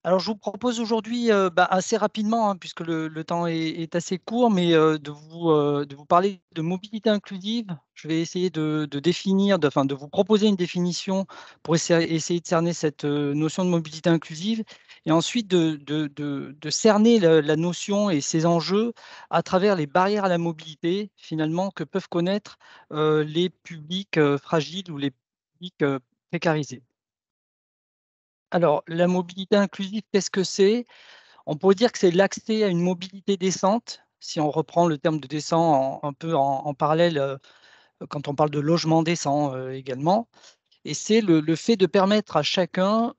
Alors, je vous propose aujourd'hui, assez rapidement, hein, puisque le temps est assez court, mais de vous parler de mobilité inclusive. Je vais essayer de définir, enfin, de vous proposer une définition pour essayer de cerner cette notion de mobilité inclusive, et ensuite de cerner la notion et ses enjeux à travers les barrières à la mobilité, finalement, que peuvent connaître les publics fragiles ou les publics précarisés. Alors, la mobilité inclusive, qu'est-ce que c'est? On pourrait dire que c'est l'accès à une mobilité décente, si on reprend le terme de décent un peu en parallèle, quand on parle de logement décent, également. Et c'est le fait de permettre à chacun,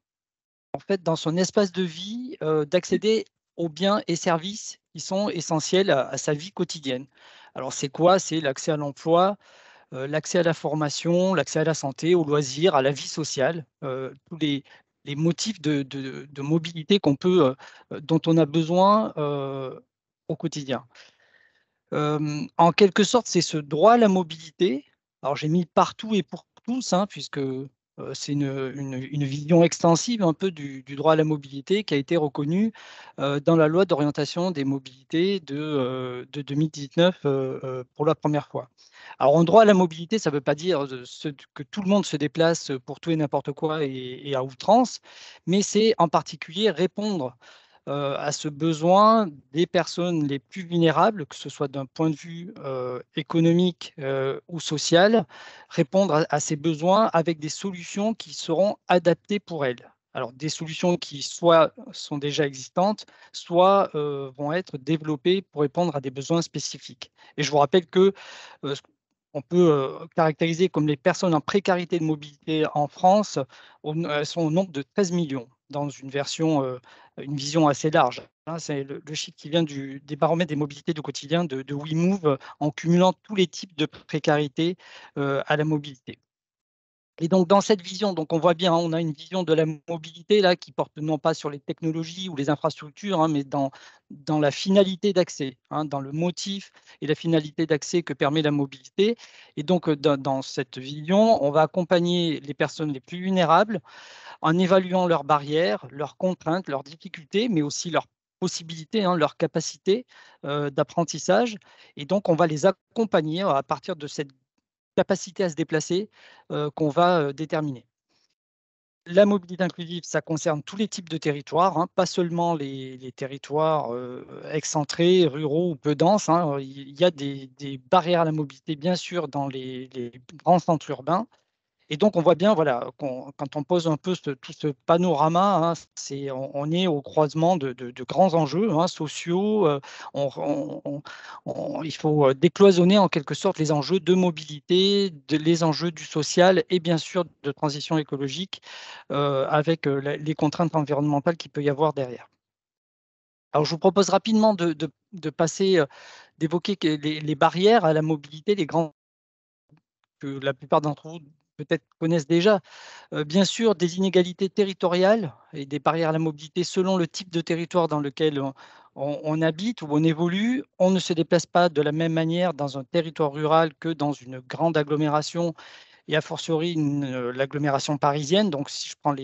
en fait, dans son espace de vie, d'accéder aux biens et services qui sont essentiels à sa vie quotidienne. Alors c'est quoi? C'est l'accès à l'emploi, l'accès à la formation, l'accès à la santé, aux loisirs, à la vie sociale, tous les motifs de mobilité dont on a besoin au quotidien. En quelque sorte, c'est ce droit à la mobilité. Alors, j'ai mis partout et pour tous, hein, puisque c'est une vision extensive un peu du droit à la mobilité qui a été reconnue dans la loi d'orientation des mobilités de 2019 pour la première fois. Alors, un droit à la mobilité, ça ne veut pas dire que tout le monde se déplace pour tout et n'importe quoi et à outrance, mais c'est en particulier répondre à ce besoin des personnes les plus vulnérables, que ce soit d'un point de vue économique ou social, répondre à ces besoins avec des solutions qui seront adaptées pour elles. Alors, des solutions qui soit sont déjà existantes, soit vont être développées pour répondre à des besoins spécifiques. Et je vous rappelle que ce on peut caractériser comme les personnes en précarité de mobilité en France, elles sont au nombre de 13 millions dans une vision assez large, hein. C'est le chiffre qui vient des baromètres des mobilités du quotidien de WeMove, en cumulant tous les types de précarité à la mobilité. Et donc dans cette vision, donc on voit bien, hein, on a une vision de la mobilité là qui porte non pas sur les technologies ou les infrastructures, hein, mais dans la finalité d'accès, hein, dans le motif et la finalité d'accès que permet la mobilité. Et donc dans cette vision, on va accompagner les personnes les plus vulnérables en évaluant leurs barrières, leurs contraintes, leurs difficultés, mais aussi leurs possibilités, hein, leurs capacités d'apprentissage. Et donc on va les accompagner à partir de cette capacité à se déplacer qu'on va déterminer. La mobilité inclusive, ça concerne tous les types de territoires, hein, pas seulement les territoires excentrés, ruraux ou peu denses, hein. Il y a des barrières à la mobilité, bien sûr, dans les grands centres urbains. Et donc, on voit bien, voilà, quand on pose un peu tout ce panorama, hein, on est au croisement de grands enjeux, hein, sociaux. Il faut décloisonner en quelque sorte les enjeux de mobilité, les enjeux du social et bien sûr de transition écologique avec les contraintes environnementales qu'il peut y avoir derrière. Alors, je vous propose rapidement de passer, d'évoquer les barrières à la mobilité, les grands que la plupart d'entre vous peut-être connaissent déjà. Bien sûr, des inégalités territoriales et des barrières à la mobilité selon le type de territoire dans lequel on habite ou on évolue. On ne se déplace pas de la même manière dans un territoire rural que dans une grande agglomération et a fortiori l'agglomération parisienne. Donc, si je prends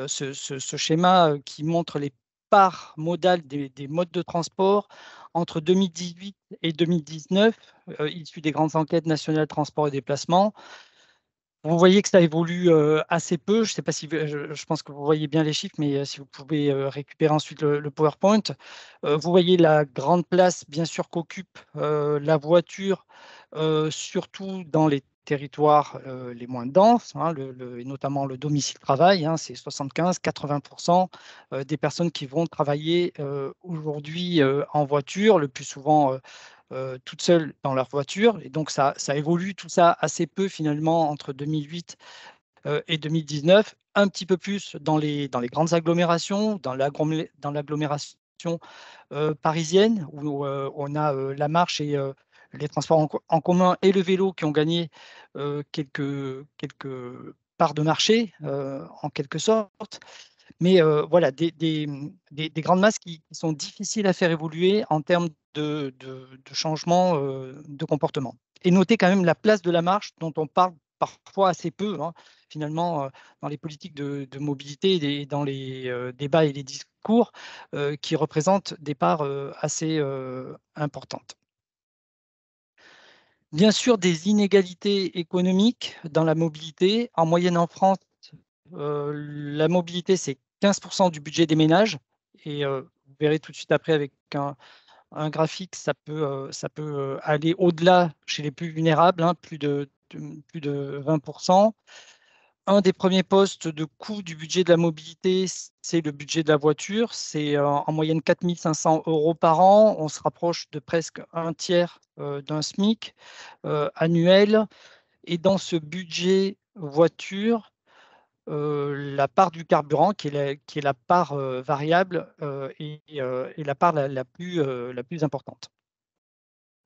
ce schéma qui montre les parts modales des modes de transport entre 2018 et 2019, issus des grandes enquêtes nationales transport et déplacement, vous voyez que ça évolue assez peu. Je sais pas si je pense que vous voyez bien les chiffres, mais si vous pouvez récupérer ensuite le PowerPoint. Vous voyez la grande place, bien sûr, qu'occupe la voiture, surtout dans les territoires les moins denses, hein, et notamment le domicile-travail, hein, c'est 75-80 des personnes qui vont travailler aujourd'hui en voiture, le plus souvent toutes seules dans leur voiture. Et donc, ça évolue tout ça assez peu finalement entre 2008 et 2019, un petit peu plus dans les grandes agglomérations, dans l'agglomération parisienne, où on a la marche et les transports en commun et le vélo qui ont gagné quelques parts de marché, en quelque sorte. Mais voilà, des grandes masses qui sont difficiles à faire évoluer en termes de changement de comportement. Et notez quand même la place de la marche dont on parle parfois assez peu, hein, finalement, dans les politiques de mobilité et dans les débats et les discours, qui représentent des parts assez importantes. Bien sûr, des inégalités économiques dans la mobilité. En moyenne en France, la mobilité, c'est 15% du budget des ménages. Et vous verrez tout de suite après avec un graphique, ça peut aller au-delà chez les plus vulnérables, hein, plus de 20%. Un des premiers postes de coût du budget de la mobilité, c'est le budget de la voiture. C'est en moyenne 4 500 € par an. On se rapproche de presque un tiers d'un SMIC annuel. Et dans ce budget voiture, la part du carburant, qui est la part variable, est la part la plus importante.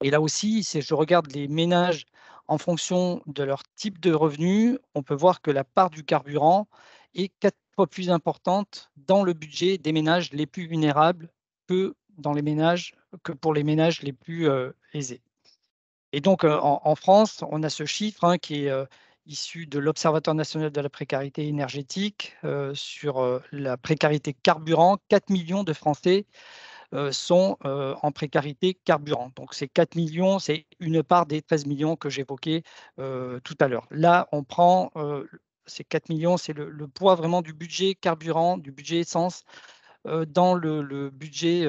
Et là aussi, si je regarde les ménages en fonction de leur type de revenu, on peut voir que la part du carburant est 4 fois plus importante dans le budget des ménages les plus vulnérables que pour les ménages les plus aisés. Et donc, en France, on a ce chiffre, hein, qui est issu de l'Observatoire national de la précarité énergétique sur la précarité carburant. 4 millions de Français sont en précarité carburant. Donc, ces 4 millions, c'est une part des 13 millions que j'évoquais tout à l'heure. Là, on prend ces 4 millions, c'est le poids vraiment du budget carburant, du budget essence dans le budget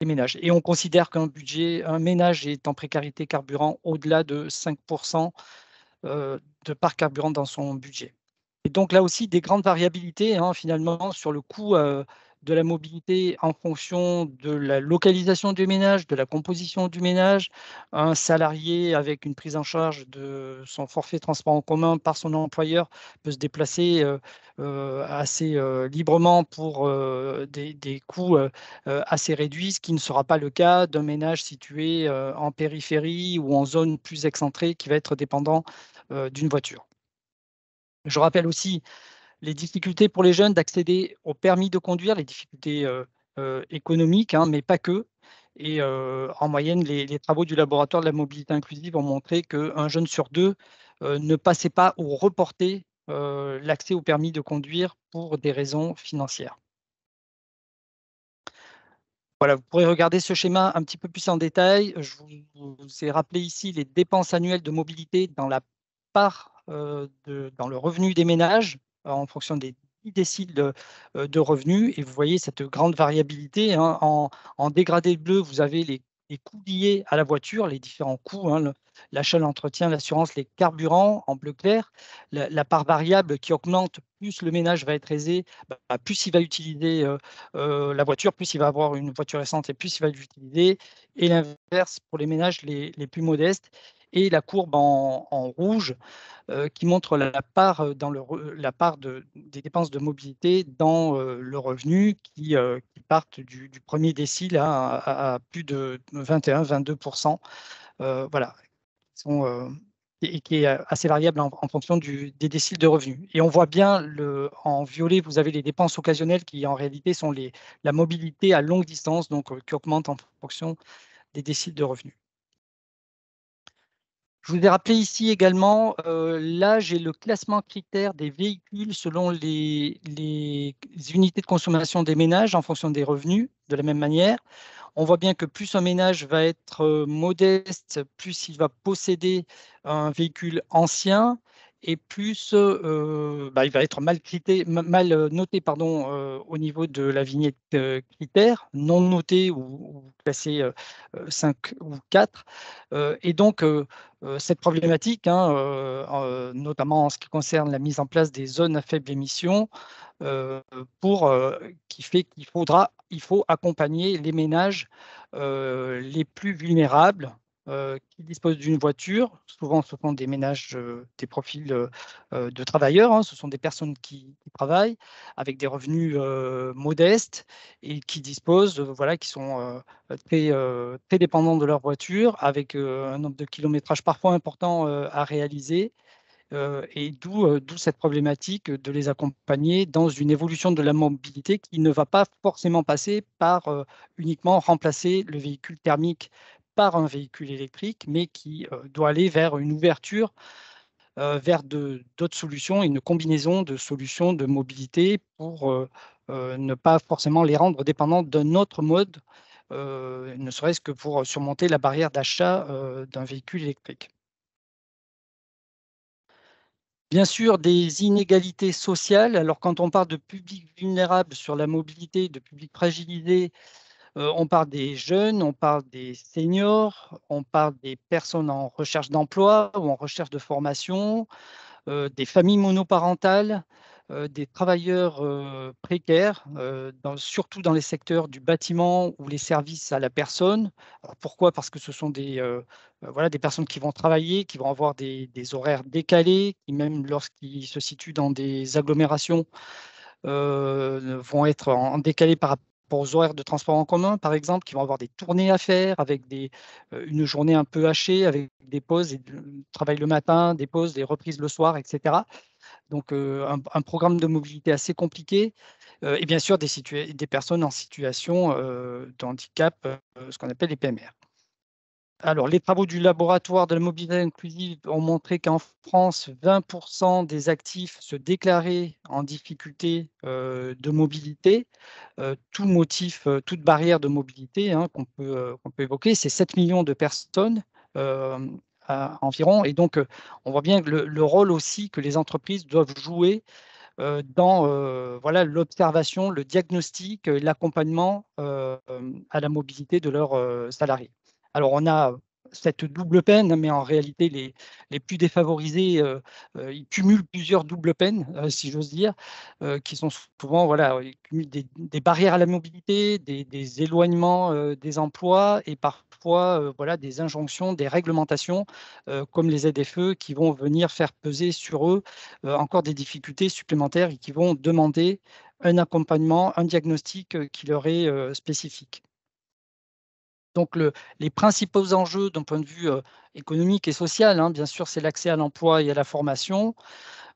des ménages. Et on considère un ménage est en précarité carburant au-delà de 5% de part carburant dans son budget. Et donc là aussi, des grandes variabilités, hein, finalement, sur le coût de la mobilité en fonction de la localisation du ménage, de la composition du ménage. Un salarié avec une prise en charge de son forfait transport en commun par son employeur peut se déplacer assez librement pour des coûts assez réduits, ce qui ne sera pas le cas d'un ménage situé en périphérie ou en zone plus excentrée qui va être dépendant d'une voiture. Je rappelle aussi les difficultés pour les jeunes d'accéder au permis de conduire, les difficultés économiques, hein, mais pas que. Et en moyenne, les travaux du laboratoire de la mobilité inclusive ont montré qu'un jeune sur deux ne passait pas ou reportait l'accès au permis de conduire pour des raisons financières. Voilà, vous pourrez regarder ce schéma un petit peu plus en détail. Je vous ai rappelé ici les dépenses annuelles de mobilité dans la part dans le revenu des ménages en fonction des 10 déciles de revenus. Et vous voyez cette grande variabilité, hein. En dégradé bleu, vous avez les coûts liés à la voiture, les différents coûts, hein, l'achat, l'entretien, l'assurance, les carburants en bleu clair. La part variable qui augmente, plus le ménage va être aisé, plus il va utiliser la voiture, plus il va avoir une voiture essence et plus il va l'utiliser. Et l'inverse pour les ménages les plus modestes. Et la courbe en rouge qui montre la part, la part des dépenses de mobilité dans le revenu qui partent du premier décile à plus de 21-22%. Voilà, et qui est assez variable en fonction des déciles de revenus. Et on voit bien, en violet, vous avez les dépenses occasionnelles qui en réalité sont la mobilité à longue distance, donc qui augmente en fonction des déciles de revenus. Je vous ai rappelé ici également, là j'ai le classement critère des véhicules selon les unités de consommation des ménages en fonction des revenus, de la même manière. On voit bien que plus un ménage va être modeste, plus il va posséder un véhicule ancien et plus il va être mal noté pardon, au niveau de la vignette critère, non noté ou classé 5 ou 4. Et donc, cette problématique, hein, notamment en ce qui concerne la mise en place des zones à faible émission, qui fait il faut accompagner les ménages les plus vulnérables qui disposent d'une voiture. Souvent, ce sont des ménages, des profils de travailleurs, hein, ce sont des personnes qui travaillent avec des revenus modestes et qui disposent, voilà, qui sont très dépendants de leur voiture, avec un nombre de kilométrages parfois important à réaliser. Et d'où cette problématique de les accompagner dans une évolution de la mobilité qui ne va pas forcément passer par uniquement remplacer le véhicule thermique par un véhicule électrique, mais qui doit aller vers une ouverture vers d'autres solutions, une combinaison de solutions de mobilité pour ne pas forcément les rendre dépendants d'un autre mode, ne serait-ce que pour surmonter la barrière d'achat d'un véhicule électrique. Bien sûr, des inégalités sociales. Alors, quand on parle de publics vulnérables sur la mobilité, de publics fragilisés, on parle des jeunes, on parle des seniors, on parle des personnes en recherche d'emploi ou en recherche de formation, des familles monoparentales, des travailleurs, précaires, surtout dans les secteurs du bâtiment ou les services à la personne. Alors pourquoi? Parce que ce sont voilà, des personnes qui vont travailler, qui vont avoir des horaires décalés, qui même lorsqu'ils se situent dans des agglomérations, vont être en décalé par rapport aux horaires de transport en commun, par exemple, qui vont avoir des tournées à faire avec une journée un peu hachée, avec des pauses et travail le matin, des pauses, des reprises le soir, etc. Donc, un programme de mobilité assez compliqué, et bien sûr des personnes en situation de handicap, ce qu'on appelle les PMR. Alors, les travaux du laboratoire de la mobilité inclusive ont montré qu'en France, 20% des actifs se déclaraient en difficulté de mobilité. Tout motif, toute barrière de mobilité, hein, qu'on peut évoquer, c'est 7 millions de personnes euh, environ. Et donc, on voit bien que le rôle aussi que les entreprises doivent jouer dans voilà, l'observation, le diagnostic, l'accompagnement à la mobilité de leurs salariés. Alors, on a cette double peine, mais en réalité, les plus défavorisés, ils cumulent plusieurs doubles peines, si j'ose dire, qui sont souvent, voilà, ils cumulent des barrières à la mobilité, des éloignements des emplois et parfois voilà, des injonctions, des réglementations comme les ZFE qui vont venir faire peser sur eux encore des difficultés supplémentaires et qui vont demander un accompagnement, un diagnostic qui leur est spécifique. Donc, les principaux enjeux d'un point de vue économique et social, hein, bien sûr, c'est l'accès à l'emploi et à la formation.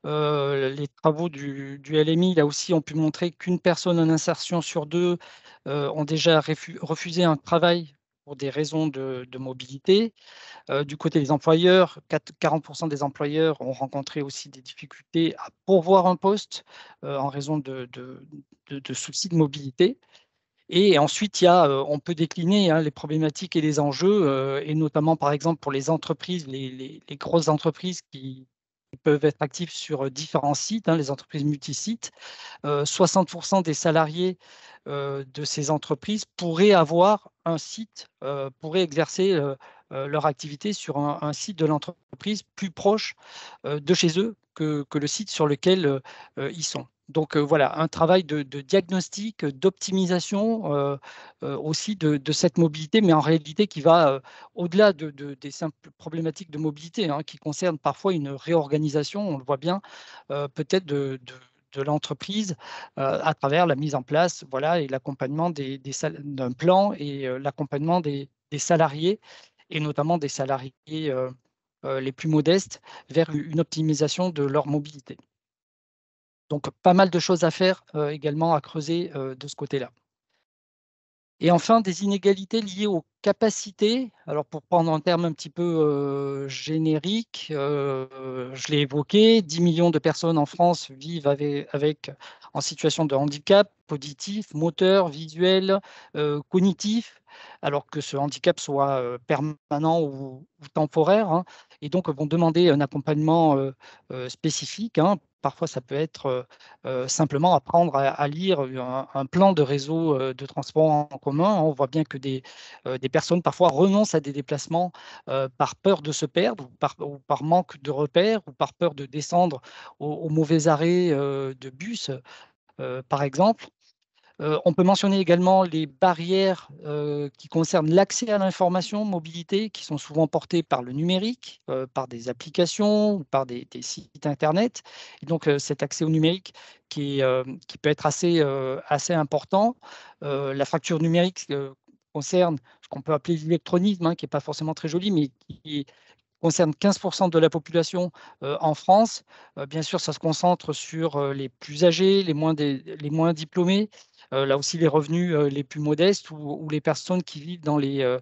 Les travaux du LMI, là aussi, ont pu montrer qu'une personne en insertion sur deux ont déjà refusé un travail pour des raisons de mobilité. Du côté des employeurs, 40% des employeurs ont rencontré aussi des difficultés à pourvoir un poste en raison de soucis de mobilité. Et ensuite, on peut décliner hein, les problématiques et les enjeux, et notamment par exemple pour les entreprises, les grosses entreprises qui peuvent être actives sur différents sites, hein, les entreprises multisites. 60% des salariés de ces entreprises pourraient avoir un site, pourraient exercer leur activité sur un site de l'entreprise plus proche de chez eux que le site sur lequel ils sont. Donc voilà, un travail de diagnostic, d'optimisation aussi de cette mobilité, mais en réalité qui va au-delà des simples problématiques de mobilité, hein, qui concernent parfois une réorganisation, on le voit bien, peut-être de l'entreprise à travers la mise en place voilà, et l'accompagnement d'un plan et l'accompagnement des salariés, et notamment des salariés les plus modestes, vers une optimisation de leur mobilité. Donc, pas mal de choses à faire également, à creuser de ce côté-là. Et enfin, des inégalités liées aux capacités. Alors, pour prendre un terme un petit peu générique, je l'ai évoqué, 10 millions de personnes en France vivent en situation de handicap auditif, moteur, visuel, cognitif, alors que ce handicap soit permanent ou temporaire, hein, et donc vont demander un accompagnement spécifique, hein. Parfois, ça peut être simplement apprendre à lire un plan de réseau de transport en commun. On voit bien que des personnes parfois renoncent à des déplacements par peur de se perdre ou par manque de repères ou par peur de descendre au mauvais arrêt de bus, par exemple. On peut mentionner également les barrières qui concernent l'accès à l'information, mobilité, qui sont souvent portées par le numérique, par des applications ou par des sites Internet. Et donc, cet accès au numérique qui peut être assez important. La fracture numérique concerne ce qu'on peut appeler l'électronisme, hein, qui n'est pas forcément très joli, mais qui concerne 15% de la population en France. Bien sûr, ça se concentre sur les plus âgés, les moins diplômés, là aussi les revenus les plus modestes ou les personnes qui vivent dans les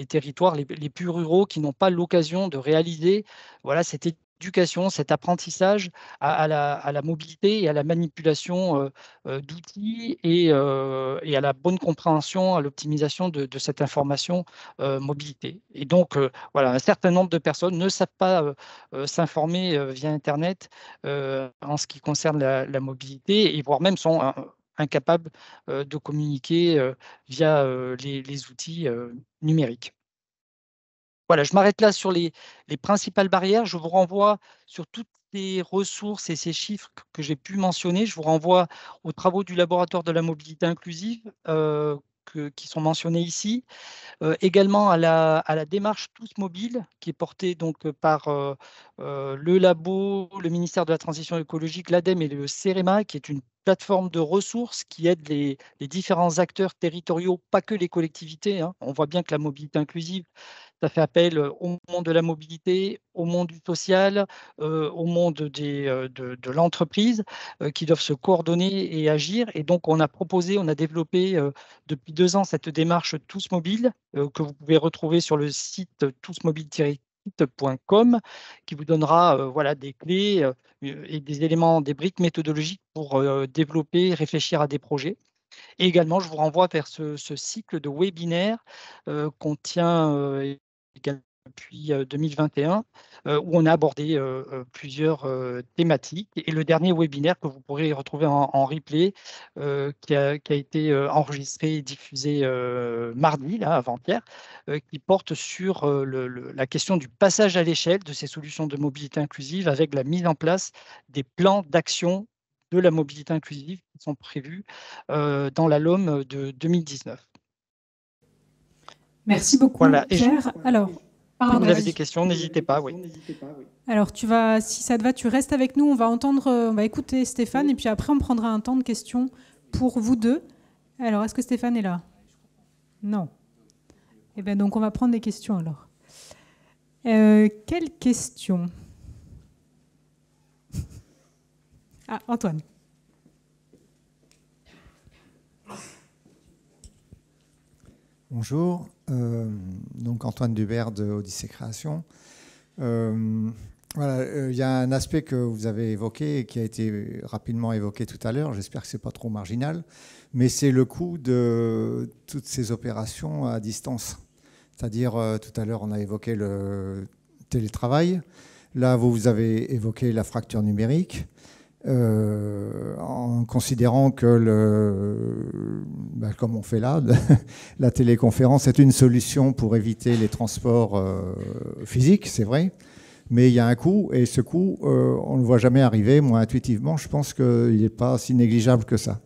territoires les plus ruraux qui n'ont pas l'occasion de réaliser voilà, cette éducation, cet apprentissage à la mobilité et à la manipulation d'outils et à la bonne compréhension, à l'optimisation de cette information mobilité. Et donc, voilà, un certain nombre de personnes ne savent pas s'informer via Internet en ce qui concerne la mobilité, et voire même sont incapables de communiquer via les outils numériques. Voilà, je m'arrête là sur les principales barrières. Je vous renvoie sur toutes les ressources et ces chiffres que j'ai pu mentionner. Je vous renvoie aux travaux du laboratoire de la mobilité inclusive qui sont mentionnés ici. Également à la démarche Tous Mobiles, qui est portée donc par le labo, le ministère de la Transition écologique, l'ADEME et le CEREMA, qui est une plateforme de ressources qui aide les différents acteurs territoriaux, pas que les collectivités, hein. On voit bien que la mobilité inclusive, ça fait appel au monde de la mobilité, au monde du social, au monde de l'entreprise, qui doivent se coordonner et agir. Et donc, on a développé depuis 2 ans cette démarche Tous Mobile, que vous pouvez retrouver sur le site tousmobile-kit.com, qui vous donnera voilà, des clés et des éléments, des briques méthodologiques pour développer, réfléchir à des projets. Et également, je vous renvoie vers ce cycle de webinaires qu'on tient également depuis 2021, où on a abordé plusieurs thématiques. Et le dernier webinaire que vous pourrez retrouver en replay, qui a été enregistré et diffusé mardi, là, avant-hier, qui porte sur la question du passage à l'échelle de ces solutions de mobilité inclusive avec la mise en place des plans d'action de la mobilité inclusive qui sont prévus dans la LOM de 2019. Merci beaucoup, Voilà. Et Pierre. Alors, si pardon, vous avez des vas-y. questions, n'hésitez pas. Oui. Alors, si ça te va, tu restes avec nous. On va écouter Stéphane, et puis après, on prendra un temps de questions pour vous deux. Alors, est-ce que Stéphane est là? Non. Eh bien, donc, on va prendre des questions alors. Quelle question? Ah, Antoine. Bonjour, donc Antoine Dubert de Odyssée Création. Voilà, il y a un aspect que vous avez évoqué et qui a été rapidement évoqué tout à l'heure, j'espère que ce n'est pas trop marginal, mais c'est le coût de toutes ces opérations à distance. C'est-à-dire, tout à l'heure, on a évoqué le télétravail, là, vous avez évoqué la fracture numérique. En considérant que, comme on fait là, la téléconférence est une solution pour éviter les transports physiques, c'est vrai, mais il y a un coût, et ce coût, on ne le voit jamais arriver. Moi, intuitivement, je pense qu'il n'est pas si négligeable que ça.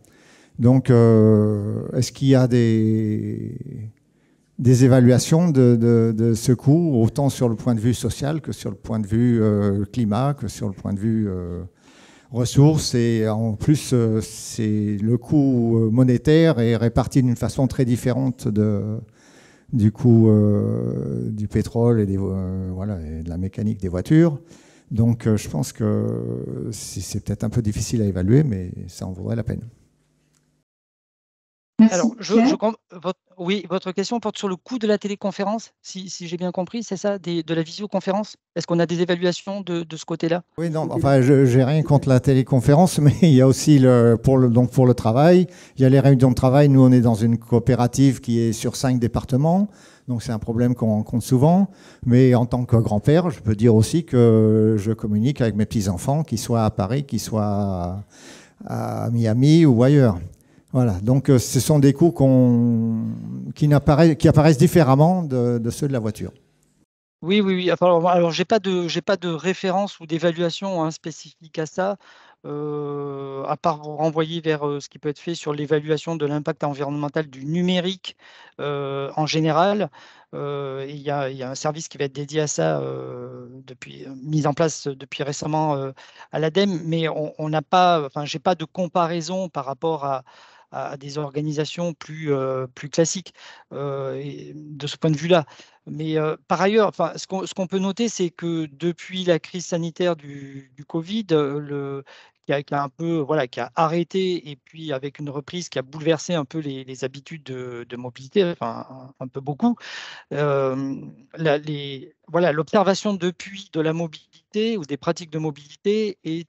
Donc, est-ce qu'il y a des évaluations de ce coût, autant sur le point de vue social que sur le point de vue climat, que sur le point de vue ressources, et en plus, le coût monétaire est réparti d'une façon très différente du coût du pétrole et, voilà, et de la mécanique des voitures. Donc, je pense que c'est peut-être un peu difficile à évaluer, mais ça en vaudrait la peine. Merci. Alors, oui, votre question porte sur le coût de la téléconférence, si j'ai bien compris, c'est ça, de la visioconférence? Est-ce qu'on a des évaluations de ce côté-là? Oui, non, enfin, je n'ai rien contre la téléconférence, mais il y a aussi, pour le travail, il y a les réunions de travail. Nous, on est dans une coopérative qui est sur 5 départements, donc c'est un problème qu'on rencontre souvent. Mais en tant que grand-père, je peux dire aussi que je communique avec mes petits-enfants, qu'ils soient à Paris, qu'ils soient à Miami ou ailleurs. Voilà, donc ce sont des coûts qui apparaissent différemment de ceux de la voiture. Oui, oui, oui. Alors j'ai pas de référence ou d'évaluation spécifique à ça, à part vous renvoyer vers ce qui peut être fait sur l'évaluation de l'impact environnemental du numérique en général. Il y a un service qui va être dédié à ça, mis en place depuis récemment à l'ADEME, mais on n'a pas, enfin, j'ai pas de comparaison par rapport à des organisations plus classiques de ce point de vue-là. Mais par ailleurs, enfin, ce qu'on peut noter, c'est que depuis la crise sanitaire du Covid, qui a un peu, voilà, qui a arrêté, et puis avec une reprise qui a bouleversé un peu les habitudes de mobilité, enfin un peu beaucoup. Voilà, l'observation depuis de la mobilité ou des pratiques de mobilité est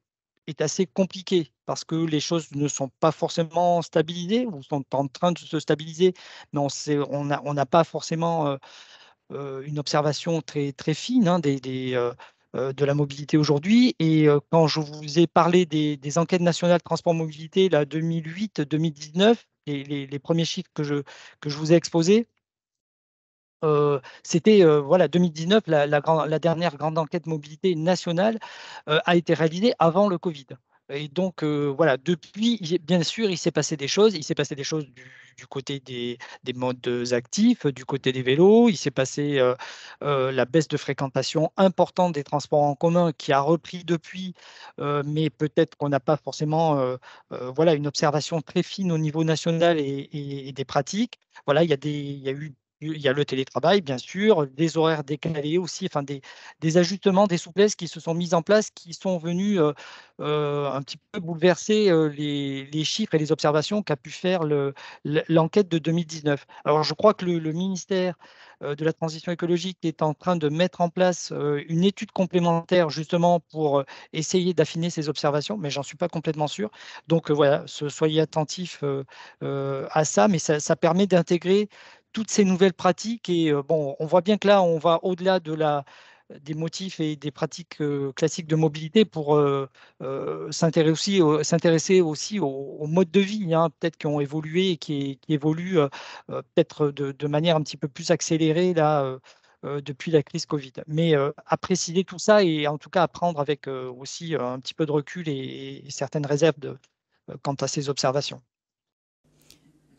assez compliquée parce que les choses ne sont pas forcément stabilisées ou sont en train de se stabiliser, mais on n'a pas forcément une observation très, très fine, hein, de la mobilité aujourd'hui. Et quand je vous ai parlé des enquêtes nationales transport-mobilité, là, 2008-2019, les premiers chiffres que je vous ai exposés, c'était voilà, 2019, la dernière grande enquête mobilité nationale a été réalisée avant le Covid. Et donc voilà, depuis, bien sûr, il s'est passé des choses. Il s'est passé des choses du côté des modes actifs, du côté des vélos. Il s'est passé la baisse de fréquentation importante des transports en commun qui a repris depuis, mais peut-être qu'on n'a pas forcément voilà, une observation très fine au niveau national et des pratiques. Voilà, il y a le télétravail, bien sûr, des horaires décalés aussi, enfin des ajustements, des souplesses qui se sont mises en place, qui sont venus un petit peu bouleverser les chiffres et les observations qu'a pu faire l'enquête de 2019. Alors, je crois que le ministère de la Transition écologique est en train de mettre en place une étude complémentaire justement pour essayer d'affiner ces observations, mais j'en suis pas complètement sûr. Donc voilà, soyez attentifs à ça, mais ça permet d'intégrer toutes ces nouvelles pratiques. Et bon, on voit bien que là, on va au-delà des motifs et des pratiques classiques de mobilité pour s'intéresser aussi aux modes de vie, hein, peut-être qui ont évolué et qui évoluent peut-être de manière un petit peu plus accélérée là, depuis la crise Covid. Mais à préciser tout ça et en tout cas à prendre avec aussi un petit peu de recul et certaines réserves quant à ces observations.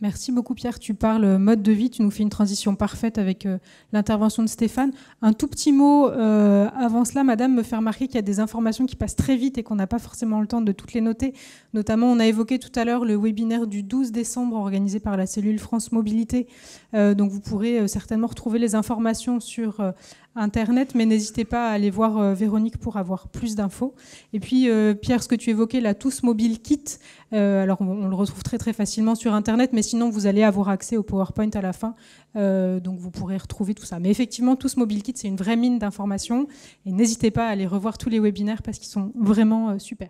Merci beaucoup Pierre, tu parles mode de vie, tu nous fais une transition parfaite avec l'intervention de Stéphane. Un tout petit mot avant cela, madame me fait remarquer qu'il y a des informations qui passent très vite et qu'on n'a pas forcément le temps de toutes les noter. Notamment, on a évoqué tout à l'heure le webinaire du 12 décembre organisé par la cellule France Mobilité. Donc vous pourrez certainement retrouver les informations sur Internet, mais n'hésitez pas à aller voir Véronique pour avoir plus d'infos. Et puis Pierre, ce que tu évoquais, la Tous Mobile Kit, alors on le retrouve très très facilement sur Internet, mais sinon vous allez avoir accès au PowerPoint à la fin, donc vous pourrez retrouver tout ça. Mais effectivement, Tous Mobile Kit, c'est une vraie mine d'informations, et n'hésitez pas à aller revoir tous les webinaires parce qu'ils sont vraiment super.